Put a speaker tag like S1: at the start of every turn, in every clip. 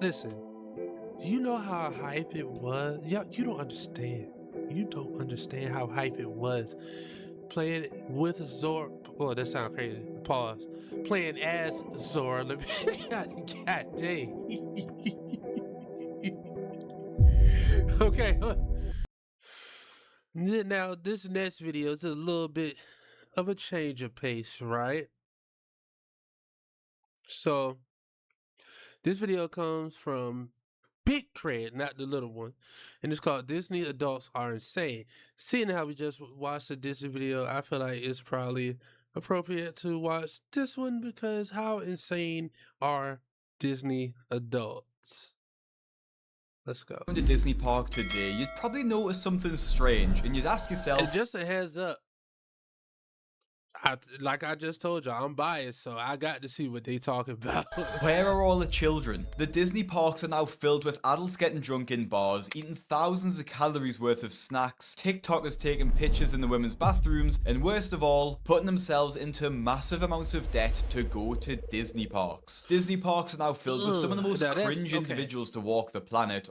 S1: Listen, do you know how hype it was? Yeah, you don't understand. You don't understand how hype it was playing it with Zora. Oh, that sounds crazy. Pause. Playing as Zora. Let me. God dang. Okay. Now, this next video is a little bit of a change of pace, right? So, this video comes from Big Cred, not the little one. And it's called Disney Adults Are Insane. Seeing how we just watched a Disney video, I feel like it's probably appropriate to watch this one because how insane are Disney adults? Let's go.
S2: To Disney Park today, you'd probably notice something strange and you'd ask
S1: And
S2: yourself,
S1: just a heads up, like I just told y'all, I'm biased, so I got to see what they talking about.
S2: where are all the children? The Disney parks are now filled with adults getting drunk in bars, eating thousands of calories worth of snacks, TikTokers taking pictures in the women's bathrooms, and worst of all, putting themselves into massive amounts of debt to go to Disney parks. Disney parks are now filled with some of the most
S1: Now that's
S2: cringe
S1: okay.
S2: individuals to walk the planet.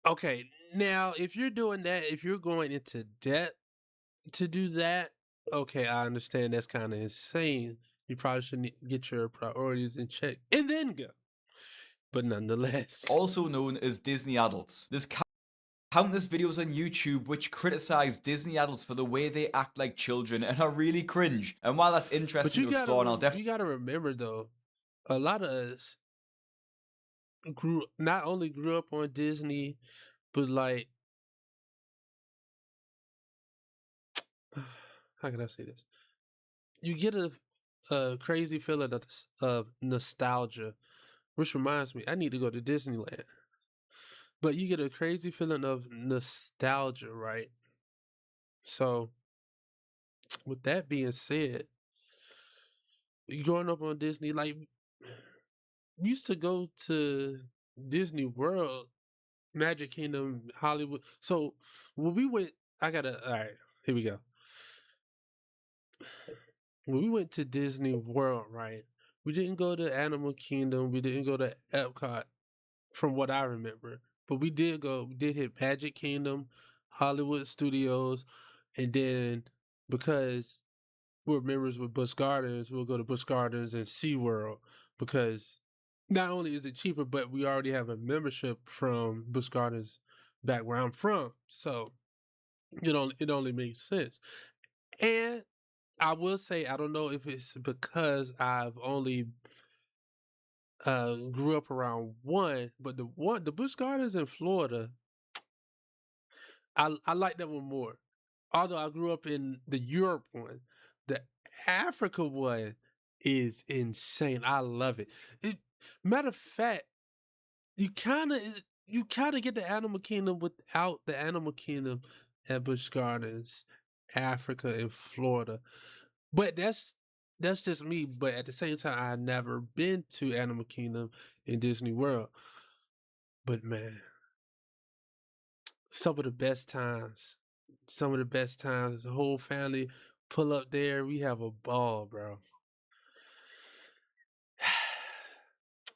S1: Okay, now if you're doing that, if you're going into debt to do that, okay, I understand that's kind of insane. You probably should get your priorities in check and then go. But nonetheless,
S2: Also known as Disney adults. There's countless videos on YouTube which criticize Disney adults for the way they act like children and are really cringe. And while that's
S1: but
S2: interesting to explore, and I'll definitely
S1: you gotta remember though, a lot of us not only grew up on Disney, but like, how can I say this? You get a crazy feeling of nostalgia, which reminds me, I need to go to Disneyland. But you get a crazy feeling of nostalgia, right? So, with that being said, growing up on Disney, like, we used to go to Disney World, Magic Kingdom, Hollywood. So, when we went, all right, here we go. When we went to Disney World, right, we didn't go to Animal Kingdom, we didn't go to Epcot, from what I remember. But we did hit Magic Kingdom, Hollywood Studios, and then because we're members with Busch Gardens, we'll go to Busch Gardens and SeaWorld because not only is it cheaper, but we already have a membership from Busch Gardens back where I'm from. So it only makes sense. And I will say I don't know if it's because I've only grew up around one, but the Busch Gardens in Florida, I like that one more. Although I grew up in the Europe one, the Africa one is insane. I love it. It matter of fact, you kind of get the Animal Kingdom without the Animal Kingdom at Busch Gardens, Africa, and Florida. But that's just me. But at the same time, I've never been to Animal Kingdom in Disney World. But man, some of the best times. Some of the best times. The whole family pull up there. We have a ball, bro.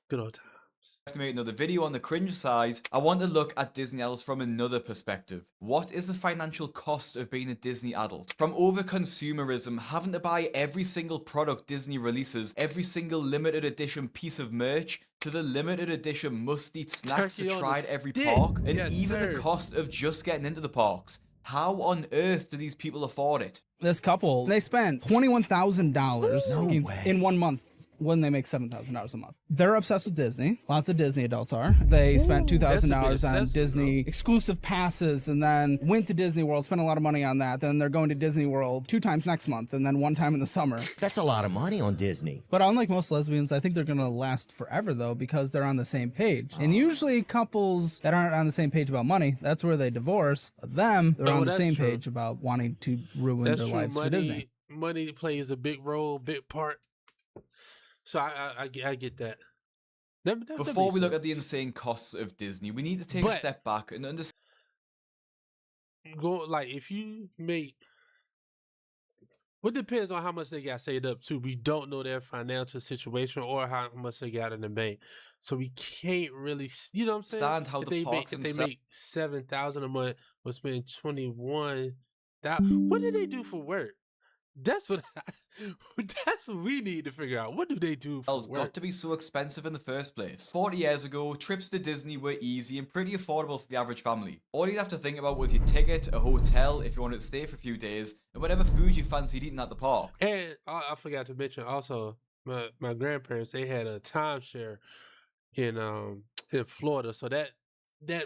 S1: Good old times.
S2: to make another video on the cringe side, I want to look at Disney adults from another perspective. What is the financial cost of being a Disney adult? From over consumerism, having to buy every single product Disney releases, every single limited edition piece of merch, to the limited edition must-eat snacks to
S1: Turkey on a
S2: try at every
S1: stick.
S2: park, and
S1: Yes,
S2: even the
S1: sir.
S2: cost of just getting into the parks. How on earth do these people afford it?
S3: This couple, they spent $21,000 in 1 month when they make $7,000 a month. They're obsessed with Disney. Lots of Disney adults are. They spent
S1: Ooh, that's a bit
S3: $2,000 on
S1: excessive,
S3: Disney exclusive passes and then went to Disney World, spent a lot of money on that. Then they're going to Disney World 2 times next month and then 1 time in the summer.
S4: That's a lot of money on Disney.
S3: But unlike most lesbians, I think they're gonna last forever though because they're on the same page. And usually couples that aren't on the same page about money, that's where they divorce. Them, they're on the same page about wanting to ruin their lives for Disney.
S1: Money plays a big role, big part. So I get that.
S2: Before we look at the insane costs of Disney, we need to take a step back and understand
S1: go like if you make Well, it depends on how much they got saved up too. We don't know their financial situation or how much they got in the bank, so we can't really, you know what I'm saying?
S2: Understand how
S1: If
S2: the
S1: they make
S2: parks
S1: if they
S2: themselves
S1: make 7,000 a month, or spend 21, that what do they do for work? That's what that's what we need to figure out. What do they do for
S2: got
S1: work?
S2: to be so expensive in the first place. 40 years ago, trips to Disney were easy and pretty affordable for the average family. All you'd have to think about was your ticket, a hotel if you wanted to stay for a few days, and whatever food you fancied eating at the park.
S1: And I forgot to mention also, my grandparents, they had a timeshare in in Florida, so that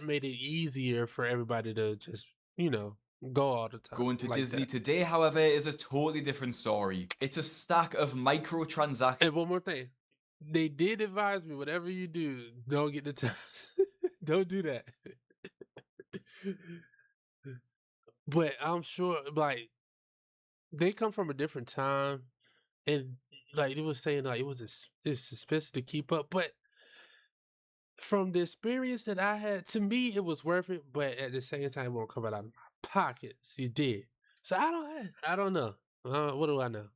S1: made it easier for everybody to just, you know, go all the time
S2: Going to
S1: like
S2: Disney
S1: that.
S2: today, however, is a totally different story. It's a stack of microtransactions.
S1: And one more thing, they did advise me, whatever you do, don't get the time. Don't do that. But I'm sure, like, they come from a different time, and like it was saying, like it's expensive to keep up. But from the experience that I had, to me, it was worth it. But at the same time, it won't come out of my pockets. You did, so I don't know. What do I know?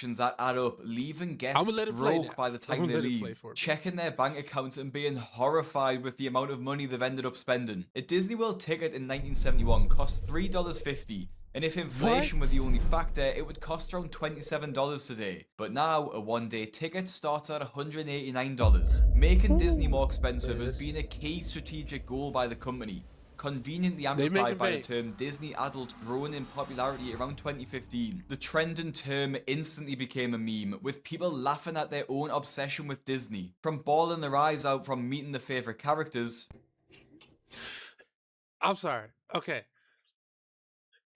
S2: That add up, leaving
S1: I'm
S2: guests
S1: gonna let it play now.
S2: broke by the
S1: I'm
S2: time
S1: gonna
S2: they
S1: let it play
S2: leave,
S1: for a bit.
S2: checking their bank accounts and being horrified with the amount of money they've ended up spending. A Disney World ticket in 1971 cost $3.50, and if inflation were the only factor, it would cost around $27 today. But now, a one-day ticket starts at $189. Making Disney more expensive has been a key strategic goal by the company, conveniently
S1: They making
S2: amplified by the
S1: bank.
S2: term Disney adult growing in popularity around 2015. The trend and term instantly became a meme, with people laughing at their own obsession with Disney. From bawling their eyes out from meeting their favorite characters.
S1: I'm sorry. Okay,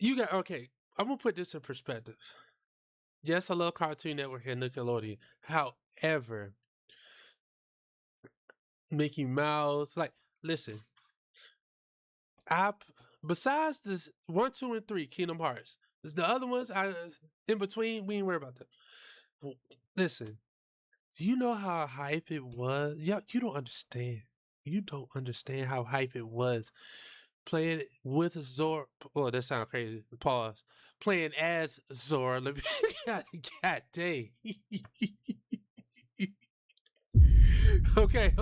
S1: okay. I'm gonna put this in perspective. Yes, I love Cartoon Network and Nickelodeon. However, Mickey Mouse, like, listen, I besides this 1, 2, and 3, Kingdom Hearts. There's the other ones I in between. We ain't worry about them. Listen, do you know how hype it was? Yeah, you don't understand. You don't understand how hype it was playing with Zora. Oh, that sounds crazy. Pause. Playing as Zora. Let me. God dang. Okay.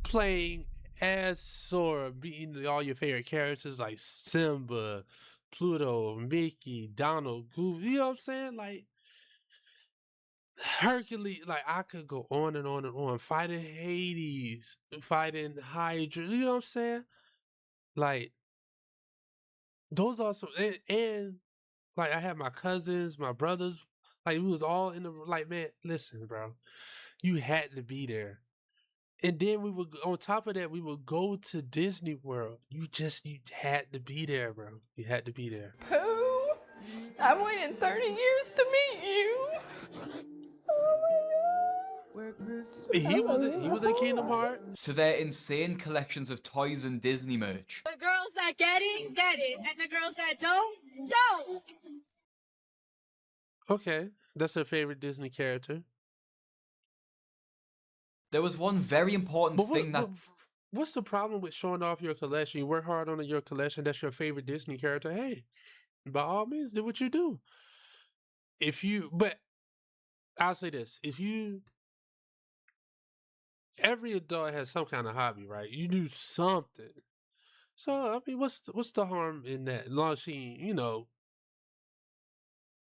S1: Playing as Sora, beating all your favorite characters like Simba, Pluto, Mickey, Donald, Goofy. You know what I'm saying? Like Hercules. Like I could go on and on and on. Fighting Hades, fighting Hydra. You know what I'm saying? Like those are some, and like I had my cousins, my brothers. Like we was all in the like. Man, listen, bro, you had to be there. And then we would, on top of that, we would go to Disney World. You had to be there, bro. You had to be there.
S5: Pooh, I've waited 30 years to meet you.
S1: He was in Kingdom Hearts.
S2: To their insane collections of toys and Disney merch.
S6: The girls that get it, and the girls that don't.
S1: Okay, that's her favorite Disney character.
S2: There was one very important thing that...
S1: What's the problem with showing off your collection? You work hard on your collection. That's your favorite Disney character. Hey, by all means, do what you do. But I'll say this: every adult has some kind of hobby, right? You do something. So I mean, what's the harm in that? As long as she,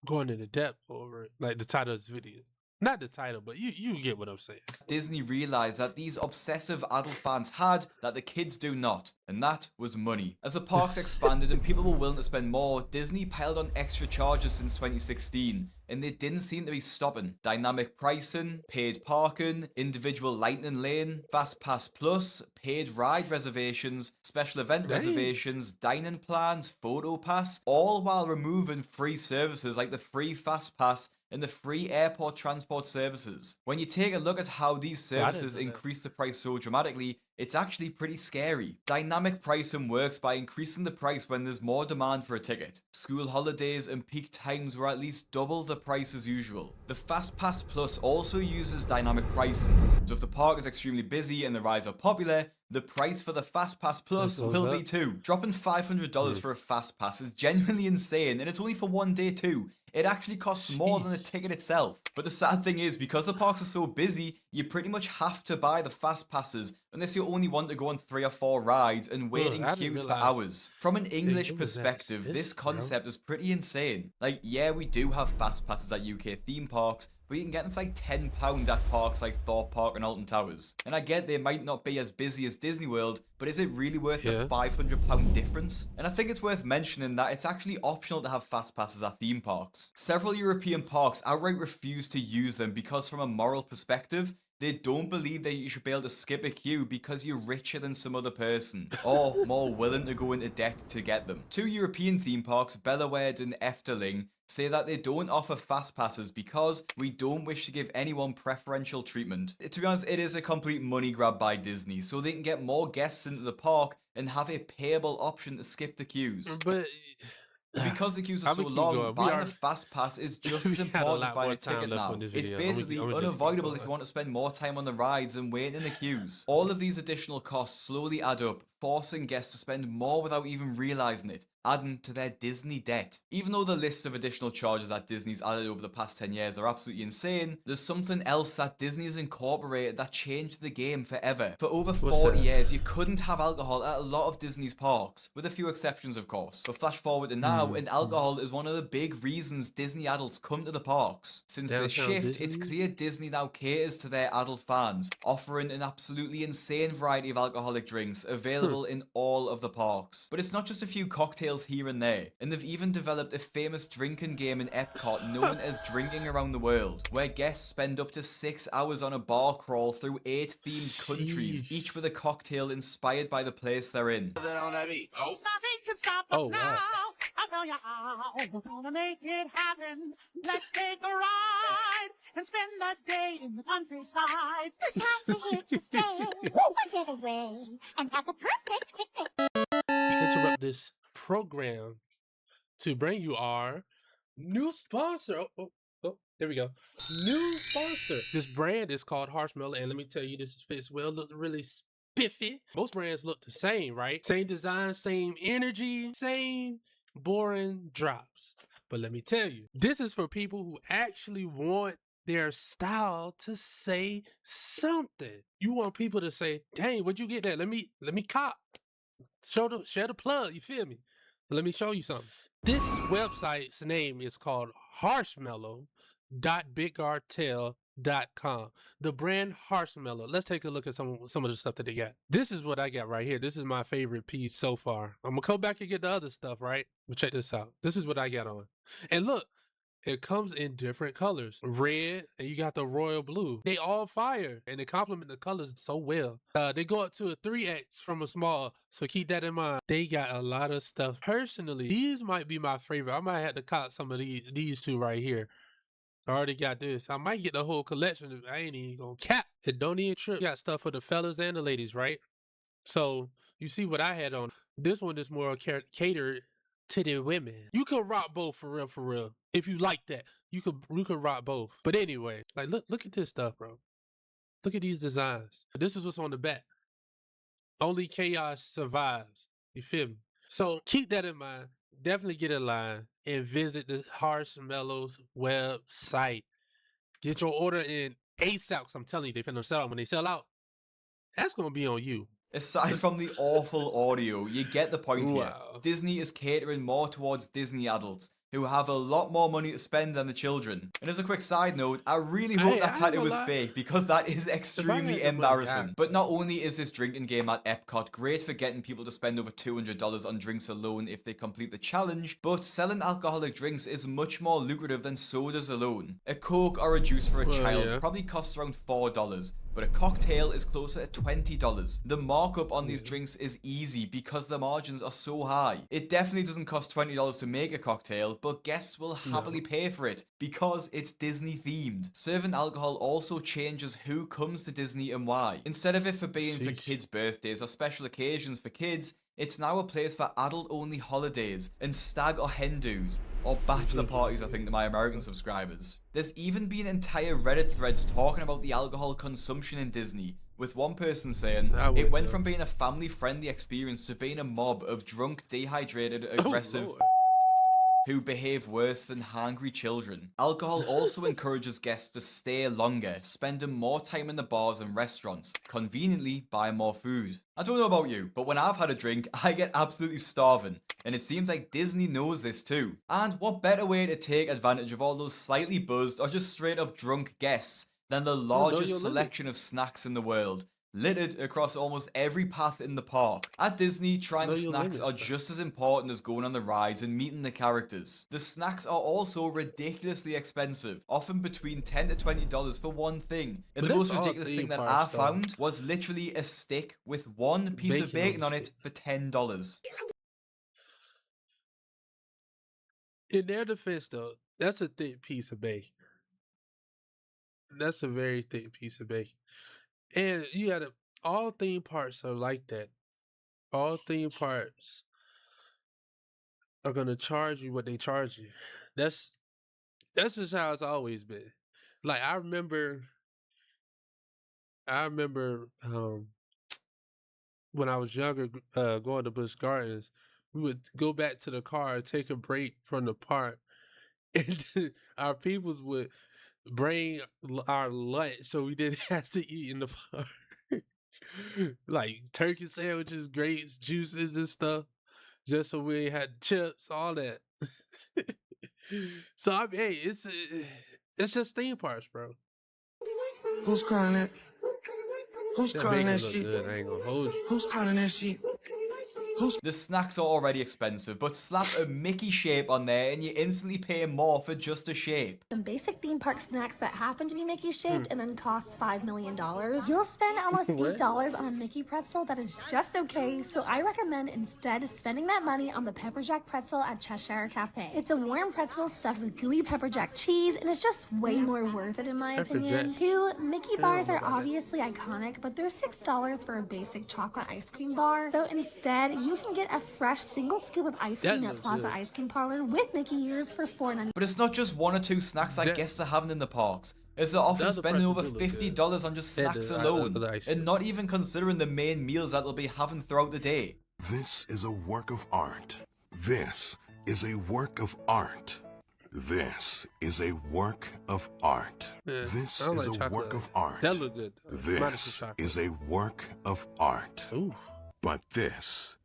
S1: going into depth over it, like the title of this video. Not the title, but you get what I'm saying.
S2: Disney realized that these obsessive adult fans had that the kids do not, and that was money. As the parks expanded and people were willing to spend more, Disney piled on extra charges since 2016, and they didn't seem to be stopping. Dynamic pricing, paid parking, individual Lightning Lane, Fast Pass Plus, paid ride reservations, special event reservations, dining plans, photo pass, all while removing free services like the free Fast Pass and the free airport transport services. When you take a look at how these services increase the price so dramatically, it's actually pretty scary. Dynamic pricing works by increasing the price when there's more demand for a ticket. School holidays and peak times were at least double the price as usual. The Fast Pass Plus also uses dynamic pricing. So if the park is extremely busy and the rides are popular, the price for the Fast Pass Plus will be too. Dropping $500 for a Fast Pass is genuinely insane, and it's only for one day too. it actually costs more than the
S1: Jeez.
S2: ticket itself. But the sad thing is, because the parks are so busy, you pretty much have to buy the fast passes unless you only want to go on 3 or 4 rides and wait in
S1: I didn't
S2: queues for
S1: realize
S2: hours. From an English
S1: it was that
S2: perspective, this
S1: expensive, bro.
S2: concept is pretty insane. Like, yeah, we do have fast passes at UK theme parks, but you can get them for like £10 at parks like Thorpe Park and Alton Towers. And I get they might not be as busy as Disney World, but is it really worth the £500 difference? And I think it's worth mentioning that it's actually optional to have fast passes at theme parks. Several European parks outright refuse to use them because from a moral perspective, they don't believe that you should be able to skip a queue because you're richer than some other person, or more willing to go into debt to get them. 2 European theme parks, Bellawed and Efteling, say that they don't offer fast passes because we don't wish to give anyone preferential treatment. To be honest, it is a complete money grab by Disney, so they can get more guests into the park and have a payable option to skip the queues.
S1: But
S2: Because the queues are so
S1: I'ma keep
S2: long,
S1: going.
S2: buying a fast pass is just as
S1: we had a
S2: important as
S1: lot
S2: buying
S1: more
S2: a
S1: time
S2: ticket
S1: left
S2: now.
S1: on this
S2: It's
S1: video.
S2: basically
S1: I'ma just keep
S2: unavoidable if
S1: going.
S2: you want to spend more time on the rides and waiting in the queues. All of these additional costs slowly add up, forcing guests to spend more without even realizing it, adding to their Disney debt. Even though the list of additional charges that Disney's added over the past 10 years are absolutely insane, there's something else that Disney has incorporated that changed the game forever. For over 40 years, you couldn't have alcohol at a lot of Disney's parks, with a few exceptions of course. But flash forward to now, and alcohol is one of the big reasons Disney adults come to the parks. Since the shift, it's clear Disney now caters to their adult fans, offering an absolutely insane variety of alcoholic drinks available in all of the parks. But it's not just a few cocktails here and there, and they've even developed a famous drinking game in Epcot known as Drinking Around the World, where guests spend up to 6 hours on a bar crawl through 8 themed countries, each with a cocktail inspired by the place they're in.
S6: Nothing can stop us now. I'll tell you how. We're gonna make it happen. Let's take a ride and spend the day in the countryside. The town's here to stay. We'll get away and have a perfect picnic.
S1: We interrupt this program to bring you our new sponsor. There we go. New sponsor. This brand is called Harshmallow, and let me tell you, this fits well. Look really spiffy. Most brands look the same, right? Same design, same energy, same boring drops. But let me tell you, this is for people who actually want their style to say something. You want people to say, "Dang, where'd you get that? Let me cop." Share the plug, you feel me? Let me show you something. This website's name is called Harshmallow.bigcartel.com. The brand Harshmallow. Let's take a look at some of the stuff that they got. This is what I got right here. This is my favorite piece so far. I'm gonna come back and get the other stuff, right? But check this out. This is what I got on. And look, it comes in different colors. Red, and you got the royal blue. They all fire, and they complement the colors so well. They go up to a 3X from a small, so keep that in mind. They got a lot of stuff. Personally, these might be my favorite. I might have to cop some of these two right here. I already got this. I might get the whole collection. I ain't even gonna cap. It don't even trip. You got stuff for the fellas and the ladies, right? So, you see what I had on. This one is more catered to the women. You could rock both for real. If you like that, you could rock both. But anyway, like look at this stuff, bro. Look at these designs. This is what's on the back. Only chaos survives. You feel me? So keep that in mind. Definitely get in line and visit the Harshmallow's website. Get your order in ASAP. 'Cause I'm telling you, they finna sell out. When they sell out, that's gonna be on you.
S2: Aside from the awful audio, you get the point here.
S1: Wow.
S2: Disney is catering more towards Disney adults, who have a lot more money to spend than the children. And as a quick side note, I really hope that tattoo was fake, because that is extremely embarrassing. But not only is this drinking game at Epcot great for getting people to spend over $200 on drinks alone if they complete the challenge, but selling alcoholic drinks is much more lucrative than sodas alone. A Coke or a juice for a child probably costs around $4, but a cocktail is closer to $20. The markup on these drinks is easy because the margins are so high. It definitely doesn't cost $20 to make a cocktail, but guests will happily pay for it because it's Disney themed. Serving alcohol also changes who comes to Disney and why. Instead of it for being for kids' birthdays or special occasions for kids, it's now a place for adult-only holidays and stag or hen do's, or bachelor parties, I think, to my American subscribers. There's even been entire Reddit threads talking about the alcohol consumption in Disney, with one person saying, it went from being a family-friendly experience to being a mob of drunk, dehydrated, aggressive... who behave worse than hungry children. Alcohol also encourages guests to stay longer, spending more time in the bars and restaurants, conveniently buy more food. I don't know about you, but when I've had a drink, I get absolutely starving, and it seems like Disney knows this too. And what better way to take advantage of all those slightly buzzed or just straight up drunk guests than the largest selection of snacks in the world, littered across almost every path in the park. At Disney, trying the snacks are just as important as going on the rides and meeting the characters. The snacks are also ridiculously expensive, often between $10 to $20 for one thing. And the most ridiculous thing that I found was literally a stick with one piece of bacon on it for $10.
S1: In their defense, though, that's a thick piece of bacon. That's a very thick piece of bacon. And you gotta, all theme parks are like that. All theme parks are gonna charge you what they charge you. That's just how it's always been. Like I remember when I was younger, going to Busch Gardens, we would go back to the car, take a break from the park, and our peoples would bring our lunch so we didn't have to eat in the park. Like turkey sandwiches, grapes, juices and stuff, just so we had chips, all that. So I mean, hey, it's just theme parks, bro.
S7: Who's calling that? Who's calling that shit?
S1: Good. I ain't gonna hold you.
S7: Who's calling that shit?
S2: The snacks are already expensive, but slap a Mickey shape on there and you instantly pay more for just a shape.
S8: Some basic theme park snacks that happen to be Mickey shaped and then cost $5 million. You'll spend almost $8 on a Mickey pretzel that is just okay, so I recommend instead spending that money on the Pepper Jack pretzel at Cheshire Cafe. It's a warm pretzel stuffed with gooey pepper jack cheese, and it's just way more worth it in my opinion. Two, Mickey bars are obviously iconic, but they're $6 for a basic chocolate ice cream bar. So instead, you can get a fresh single scoop of ice cream at Plaza Ice Cream Parlor with Mickey ears for $4.99.
S2: But it's not just one or two snacks that guests are having in the parks. As they're often spending over $50 on just snacks alone, and not even considering the main meals that they'll be having throughout the day.
S7: This is a work of art. This is a work of art. This is a work of art. This is a work of art.
S1: That look good.
S7: This is a work of art.
S1: Ooh.
S7: But this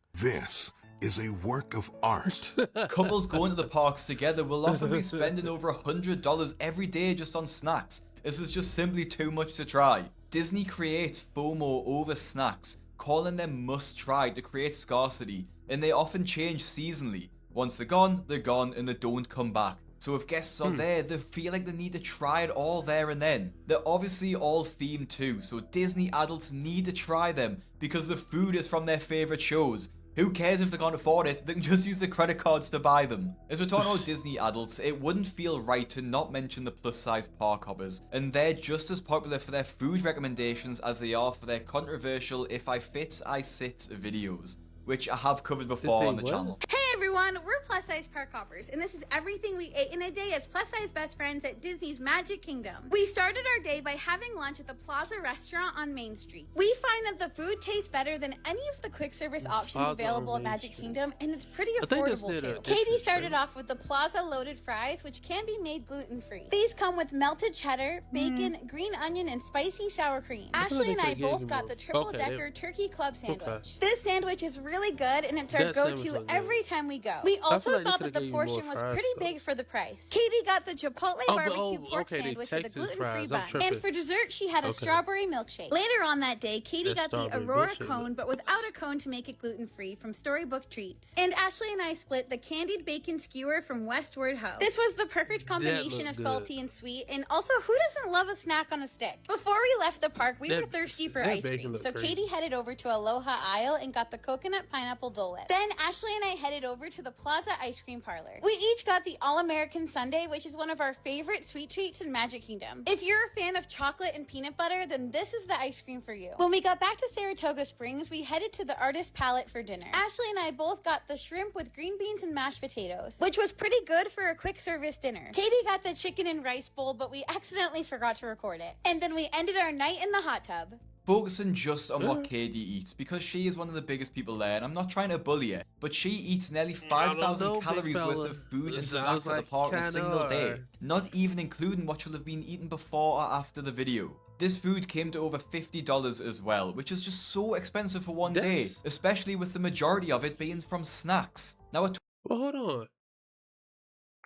S7: is a work of art.
S2: Couples going to the parks together will often be spending over $100 every day just on snacks. This is just simply too much to try. Disney creates FOMO over snacks, calling them must-try to create scarcity, and they often change seasonally. Once they're gone, and they don't come back. So if guests are there, they feel like they need to try it all there and then. They're obviously all themed too, so Disney adults need to try them because the food is from their favorite shows. Who cares if they can't afford it? They can just use the credit cards to buy them. As we're talking about Disney adults, it wouldn't feel right to not mention the plus-size park hoppers, and they're just as popular for their food recommendations as they are for their controversial "If I Fit, I Sit" videos, which I have covered before on the channel.
S9: Hey everyone, we're Plus Size Park Hoppers, and this is everything we ate in a day as plus size best friends at Disney's Magic Kingdom. We started our day by having lunch at the Plaza restaurant on Main Street. We find that the food tastes better than any of the quick service options available at Magic Kingdom, and it's pretty affordable too. Katie started off with the Plaza loaded fries, which can be made gluten-free. These come with melted cheddar, bacon, green onion, and spicy sour cream. Ashley and I both got the triple-decker turkey club sandwich. This sandwich is really good, and it's our go-to every time we go. We also thought that the portion was pretty big for the price. Katie got the Chipotle barbecue pork sandwich with a gluten-free bun. And for dessert, she had a strawberry milkshake. Later on that day, Katie got the Aurora cone, but without a cone to make it gluten-free from Storybook Treats. And Ashley and I split the candied bacon skewer from Westward Ho. This was the perfect combination of salty and sweet, and also who doesn't love a snack on a stick? Before we left the park, we were thirsty for ice cream, so Katie headed over to Aloha Isle and got the coconut pineapple Dole Whip. Then Ashley and I headed over to the Plaza Ice Cream Parlor. We each got the All-American Sundae, which is one of our favorite sweet treats in Magic Kingdom. If you're a fan of chocolate and peanut butter, then this is the ice cream for you. When we got back to Saratoga Springs, we headed to the Artist Palette for dinner. Ashley and I both got the shrimp with green beans and mashed potatoes, which was pretty good for a quick service dinner. Katie got the chicken and rice bowl, but we accidentally forgot to record it. And then we ended our night in the hot tub.
S2: focusing just on what Katie eats because she is one of the biggest people there, and I'm not trying to bully her, but she eats nearly 5,000 calories worth of food and snacks at the park in a single day, not even including what she'll have been eating before or after the video. This food came to over $50 as well, which is just so expensive for one day, especially with the majority of it being from snacks. Now,
S1: well, hold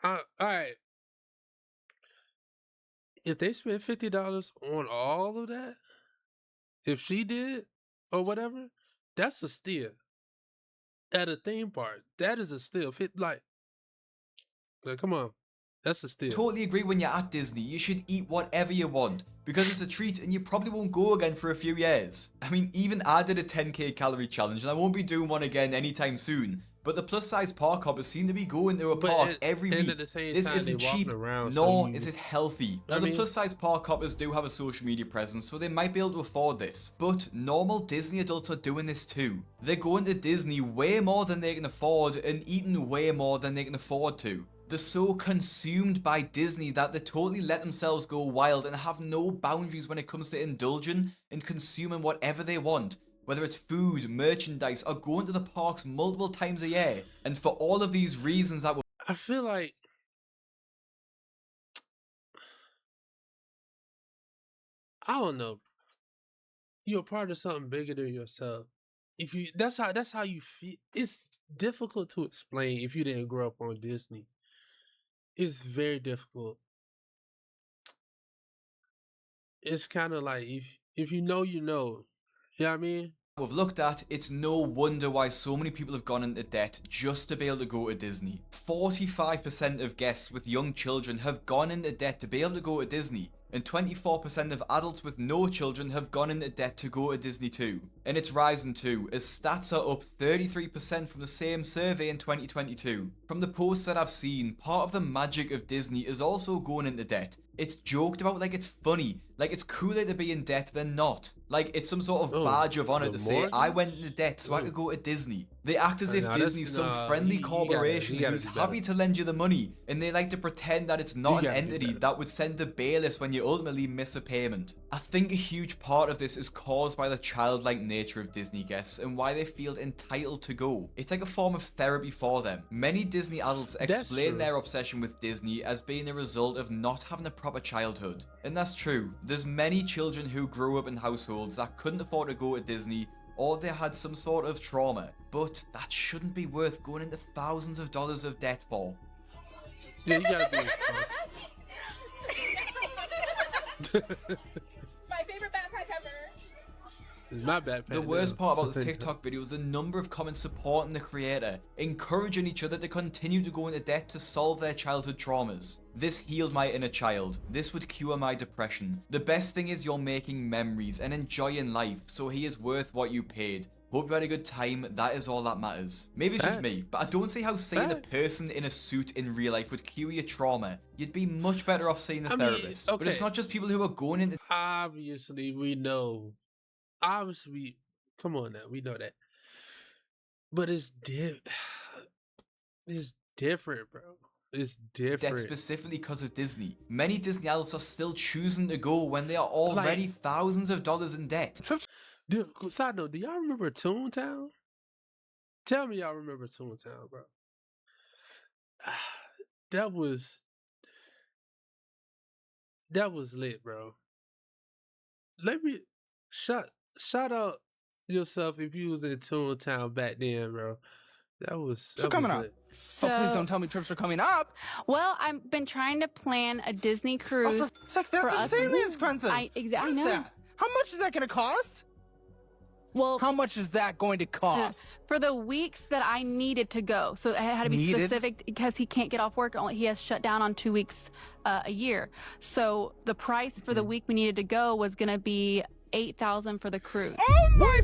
S1: on. Alright. If they spent $50 on all of that, if she did, or whatever, that's a steal. At a theme park, that is a steal. Like, come on. That's a steal.
S2: Totally agree, when you're at Disney, you should eat whatever you want, because it's a treat and you probably won't go again for a few years. I mean, even I did a 10k calorie challenge and I won't be doing one again anytime soon. But the plus size park hoppers seem to be going to a park every week. This isn't cheap, nor is it healthy. Now, the plus size park hoppers do have a social media presence, so they might be able to afford this. But normal Disney adults are doing this too. They're going to Disney way more than they can afford and eating way more than they can afford to. They're so consumed by Disney that they totally let themselves go wild and have no boundaries when it comes to indulging and consuming whatever they want. Whether it's food, merchandise, or going to the parks multiple times a year. And for all of these reasons that
S1: I feel like I don't know. You're a part of something bigger than yourself. If you that's how you feel. It's difficult to explain if you didn't grow up on Disney. It's very difficult. It's kind of like if you know, you know. You know what I mean?
S2: We've looked at, it's no wonder why so many people have gone into debt just to be able to go to Disney. 45% of guests with young children have gone into debt to be able to go to Disney. And 24% of adults with no children have gone into debt to go to Disney too. And it's rising too, as stats are up 33% from the same survey in 2022. From the posts that I've seen, part of the magic of Disney is also going into debt. It's joked about like it's funny, like it's cooler to be in debt than not. Like it's some sort of badge of honor to say, I went into debt so I could go to Disney. They act as if Disney's some friendly corporation who's happy to lend you the money, and they like to pretend that it's not an entity that would send the bailiffs when you ultimately miss a payment. I think a huge part of this is caused by the childlike nature of Disney guests and why they feel entitled to go. It's like a form of therapy for them. Many Disney adults explain their obsession with Disney as being a result of not having a proper childhood. And that's true. There's many children who grew up in households that couldn't afford to go to Disney, or they had some sort of trauma. But that shouldn't be worth going into thousands of dollars of debt for.
S1: Yeah, you gotta be responsible.
S5: It's my favorite backpack ever.
S1: It's my backpack.
S2: The worst part about this TikTok video is the number of comments supporting the creator, encouraging each other to continue to go into debt to solve their childhood traumas. This healed my inner child. This would cure my depression. The best thing is you're making memories and enjoying life, so he is worth what you paid. Hope you had a good time, that is all that matters. Maybe it's just me, but I don't see how seeing a person in a suit in real life would cure your trauma. You'd be much better off seeing a therapist. But it's not just people who are going into...
S1: Obviously, we know. Obviously, come on now, we know that. But it's different, bro. It's different.
S2: Debt specifically because of Disney. Many Disney adults are still choosing to go when they are already thousands of dollars in debt.
S1: Dude, side note, do y'all remember Toontown? Tell me y'all remember Toontown, bro. That was lit, bro. Let me shout out yourself if you was in Toontown back then, bro. That was
S3: coming up.
S10: So,
S3: please don't tell me trips are coming up.
S10: Well, I've been trying to plan a Disney cruise.
S3: That's insanely expensive.
S10: I know.
S3: That? How much is that going to cost?
S10: Well,
S3: how much is that going to cost?
S10: For the weeks that I needed to go. So it had to be specific because he can't get off work. He has shut down on 2 weeks a year. So the price for the week we needed to go was going to be $8,000 for the cruise.
S3: Oh my!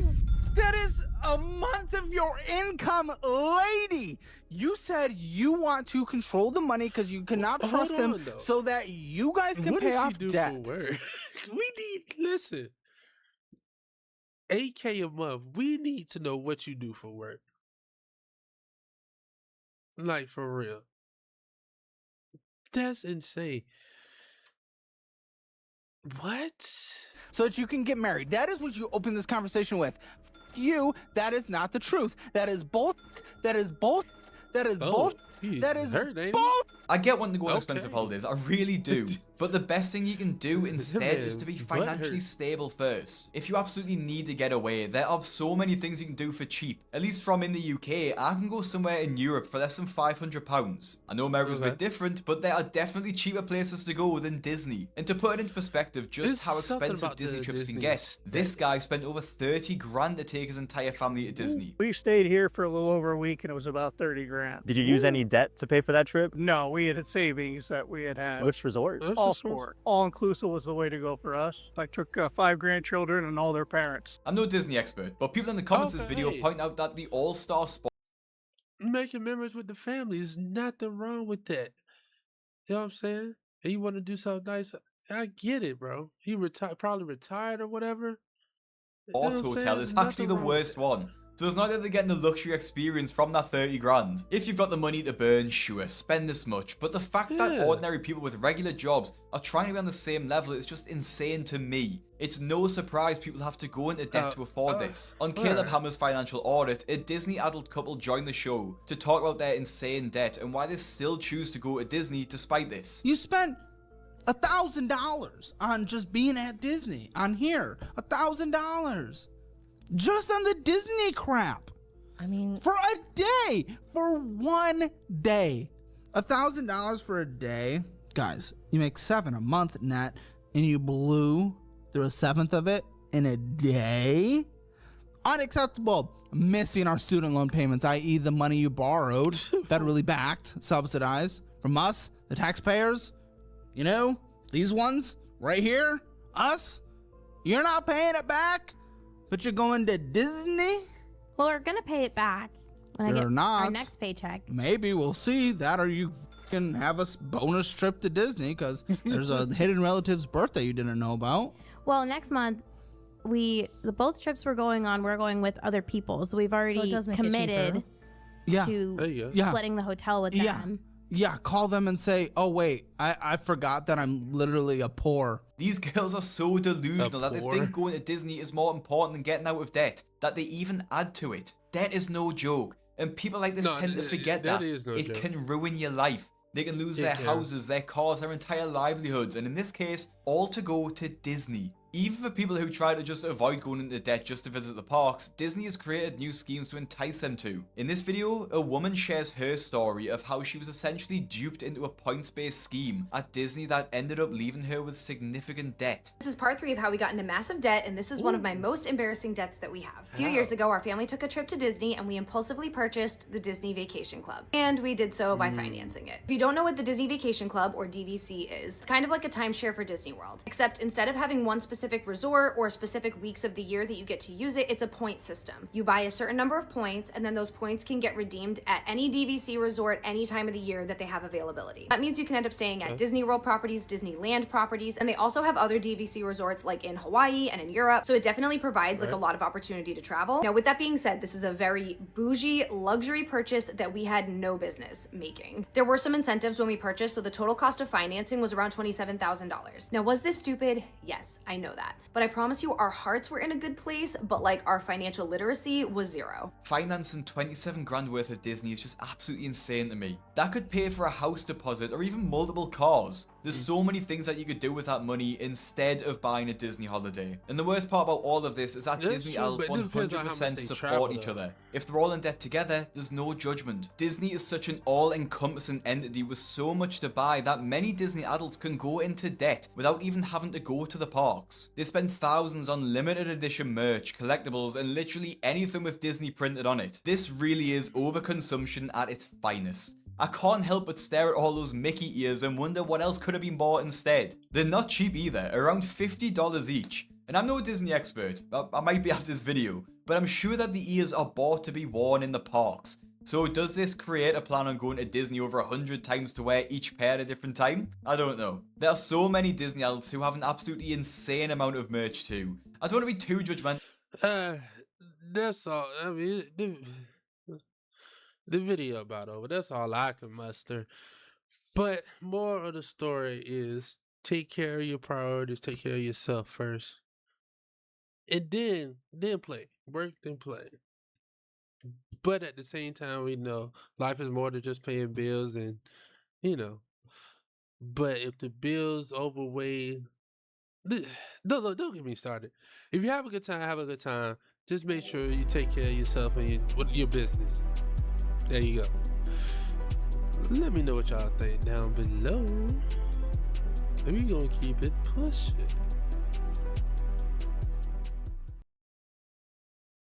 S3: That is a month of your income, lady. You said you want to control the money because you cannot trust them, so that you guys can pay off debt.
S1: For work? Listen. $8K a month. We need to know what you do for work. Like, for real. That's insane. What?
S3: so that you can get married. That is what you open this conversation with. F you, that is not the truth. That is both. That is both. That is both. That is both.
S2: I get wanting to go on expensive holidays, I really do. But the best thing you can do instead is to be financially stable first. If you absolutely need to get away, there are so many things you can do for cheap. At least from in the UK, I can go somewhere in Europe for less than £500. I know America's a bit different, but there are definitely cheaper places to go than Disney. And to put it into perspective, just how expensive Disney trips can get, this guy spent over 30 grand to take his entire family to Disney.
S11: We stayed here for a little over a week and it was about 30 grand.
S12: Did you use any debt to pay for that trip?
S11: No, we had savings that we had.
S12: Which resort?
S11: All sport. All inclusive was the way to go for us. I took 5 grandchildren and all their parents.
S2: I'm no Disney expert, but people in the comments of this video point out that the all-star spot
S1: making memories with the family is nothing wrong with that. You know what I'm saying? And you want to do something nice, I get it, bro. He probably retired or whatever.
S2: Hotel is actually the worst one. So it's not that they're getting the luxury experience from that 30 grand. If you've got the money to burn, sure, spend this much. But the fact that ordinary people with regular jobs are trying to be on the same level is just insane to me. It's no surprise people have to go into debt to afford this. On Caleb Hammer's financial audit, a Disney adult couple joined the show to talk about their insane debt and why they still choose to go to Disney despite this.
S3: You spent $1,000 on just being at Disney, on here. $1,000. Just on the Disney crap.
S13: I mean,
S3: for a day, for 1 day, $1,000 for a day. Guys, you make $7 a month net, and you blew through 1/7 of it in a day. Unacceptable. Missing our student loan payments, i.e., the money you borrowed, federally backed, subsidized from us, the taxpayers. You know, these ones right here, us. You're not paying it back. But you're going to Disney?
S13: Well, we're gonna pay it back when I get our next paycheck.
S3: Maybe we'll see that, or you can have a bonus trip to Disney because there's a hidden relative's birthday you didn't know about.
S13: Well, next month both trips we're going on, we're going with other people, so we've already committed to splitting the hotel with them.
S3: Yeah, call them and say, oh wait, I forgot that I'm literally a poor.
S2: These girls are so delusional that they think going to Disney is more important than getting out of debt, that they even add to it. Debt is no joke, and people like this tend to forget that. It can ruin your life. They can lose their houses, their cars, their entire livelihoods, and in this case, all to go to Disney. Even for people who try to just avoid going into debt just to visit the parks, Disney has created new schemes to entice them to. In this video, a woman shares her story of how she was essentially duped into a points-based scheme at Disney that ended up leaving her with significant debt.
S14: This is part 3 of how we got into massive debt, and this is one of my most embarrassing debts that we have. A few years ago, our family took a trip to Disney, and we impulsively purchased the Disney Vacation Club. And we did so by financing it. If you don't know what the Disney Vacation Club, or DVC, is, it's kind of like a timeshare for Disney World. Except instead of having one specific resort or specific weeks of the year that you get to use it, it's a point system. You buy a certain number of points, and then those points can get redeemed at any DVC resort any time of the year that they have availability. That means you can end up staying at Disney World properties, Disneyland properties, and they also have other DVC resorts like in Hawaii and in Europe, so it definitely provides like a lot of opportunity to travel. Now with that being said, this is a very bougie luxury purchase that we had no business making. There were some incentives when we purchased, so the total cost of financing was around $27,000. Now was this stupid? Yes, I know that. But I promise you our hearts were in a good place, but like our financial literacy was 0.
S2: Financing 27 grand worth of Disney is just absolutely insane to me. That could pay for a house deposit or even multiple cars. There's so many things that you could do with that money instead of buying a Disney holiday. And the worst part about all of this is that Disney adults 100% support each other. If they're all in debt together, there's no judgment. Disney is such an all-encompassing entity with so much to buy that many Disney adults can go into debt without even having to go to the parks. They spend thousands on limited edition merch, collectibles, and literally anything with Disney printed on it. This really is overconsumption at its finest. I can't help but stare at all those Mickey ears and wonder what else could have been bought instead. They're not cheap either, around $50 each. And I'm no Disney expert, I might be after this video, but I'm sure that the ears are bought to be worn in the parks. So does this create a plan on going to Disney over 100 times to wear each pair at a different time? I don't know. There are so many Disney adults who have an absolutely insane amount of merch too. I don't want to be too judgmental.
S1: That's all. I mean, the video about over. That's all I can muster. But more of the story is take care of your priorities. Take care of yourself first. And then play. Work, then play. But at the same time, we know life is more than just paying bills and, you know. But if the bills overweigh, don't get me started. If you have a good time, have a good time. Just make sure you take care of yourself and your business. There you go. Let me know what y'all think down below. And we gonna keep it pushing.